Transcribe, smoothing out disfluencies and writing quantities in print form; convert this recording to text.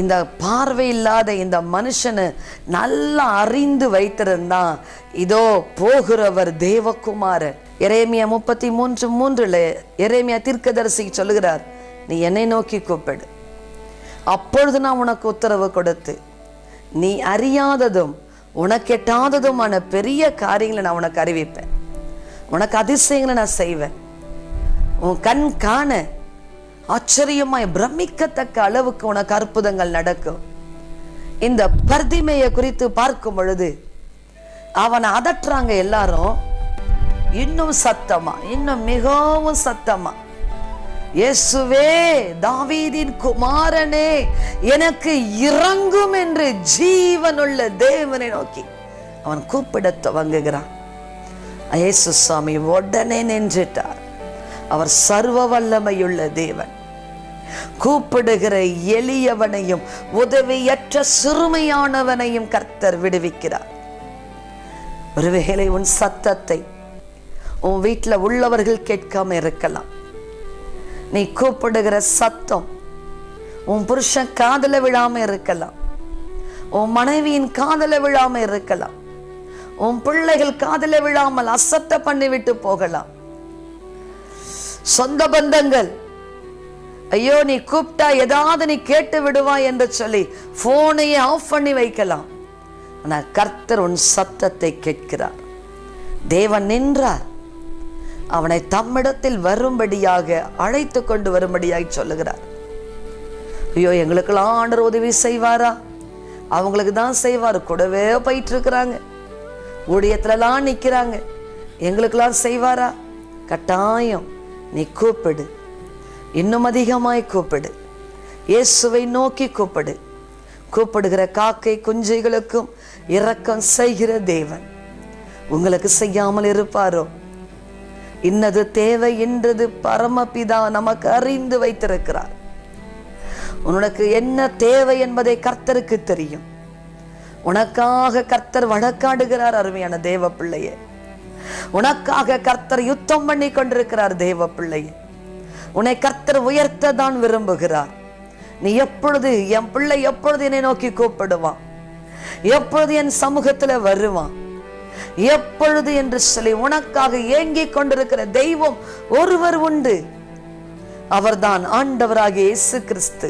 இந்த பார்வை இல்லாத இந்த மனுஷனை நல்லா அறிந்து வைத்திருந்தான். இதோ போகிறவர் தேவகுமாரன். எரேமியா 33:3 எரேமியா தீர்க்கதரிசி சொல்லுகிறார், நீ என்னை நோக்கி கூப்பிடு, அப்பொழுது நான் உனக்கு உத்தரவு கொடுத்து நீ அறியாததும் உனக்கு எட்டாததுமான பெரிய காரியங்களை நான் உனக்கு அறிவிப்பேன், உனக்கு அதிசயங்களை நான் செய்வேன். உன் கண் காண ஆச்சரியமாய் பிரமிக்கத்தக்க அளவுக்கு உனக்கு அற்புதங்கள் நடக்கும். இந்த பர்திமேயை குறித்து பார்க்கும் பொழுது அவனை அதட்டுறாங்க எல்லாரும், இன்னும் சத்தமா, இன்னும் மிகவும் சத்தமா, இயேசுவே தாவீதின் குமாரனே எனக்கு இறங்கும் என்று ஜீவனுள்ள தேவனை நோக்கி அவன் கூப்பிட துவங்குகிறான். இயேசு சாமி உடனே நின்றுட்டார். அவர் சர்வ வல்லமையுள்ள தேவன். கூப்பிடுகிற எளியவனையும் உதவியற்ற சிறுமையானவனையும் கர்த்தர் விடுவிக்கிறார். ஒருவேளை உன் சத்தத்தை உன் வீட்டில் உள்ளவர்கள் கேட்காம இருக்கலாம். நீ கூப்பிடுகிற சத்தம் உன் புருஷன் காதல விழாம இருக்கலாம், உன் மனைவியின் காதல விழாம இருக்கலாம், உன் பிள்ளைகள் காதல விழாமல் அசத்த பண்ணிவிட்டு போகலாம். சொந்த பந்தங்கள் ஐயோ நீ கூப்பிட்டா ஏதாவது நீ கேட்டு விடுவாய் என்று சொல்லி போனையே ஆஃப் பண்ணி வைக்கலாம். ஆனா கர்த்தர் உன் சத்தத்தை கேட்கிறார். தேவன் நின்றார். அவனை தம்மிடத்தில் வரும்படியாக அழைத்து கொண்டு வரும்படியாக சொல்லுகிறார். ஐயோ எங்களுக்கெல்லாம் ஆண்டவர் உதவி செய்வாரா? அவங்களுக்கு தான் செய்வார். கூடவே போயிட்டு இருக்கிறாங்க, ஊழியத்துலலாம் நிற்கிறாங்க, எங்களுக்கெல்லாம் செய்வாரா? கட்டாயம் நீ கூப்பிடு, இன்னும் அதிகமாய் கூப்பிடு, இயேசுவை நோக்கி கூப்பிடு. கூப்பிடுகிற காக்கை குஞ்சைகளுக்கும் இரக்கம் செய்கிற தேவன் உங்களுக்கு செய்யாமல் இருப்பாரோ? இன்னது தேவை என்றது பரமபிதா நமக்கு அறிந்து வைத்திருக்கிறார். உனக்கு என்ன தேவை என்பதை கர்த்தருக்கு தெரியும். உனக்காக கர்த்தர் வழக்காடுகிறார். அருமையான தேவ பிள்ளையே, உனக்காக கர்த்தர் யுத்தம் பண்ணி கொண்டிருக்கிறார். தேவ பிள்ளையே, உன்னை கர்த்தர் உயர்த்த தான் விரும்புகிறார். நீ எப்பொழுது என் பிள்ளை எப்பொழுது என்னை நோக்கி கூப்பிடுவான், எப்பொழுது என் சமூகத்துல வருவான், எப்பொழுது என்று சொல்லி உனக்காக ஏங்கிக் கொண்டிருக்கிற தெய்வம் ஒருவர் உண்டு. அவர்தான் ஆண்டவராகிய இயேசு கிறிஸ்து.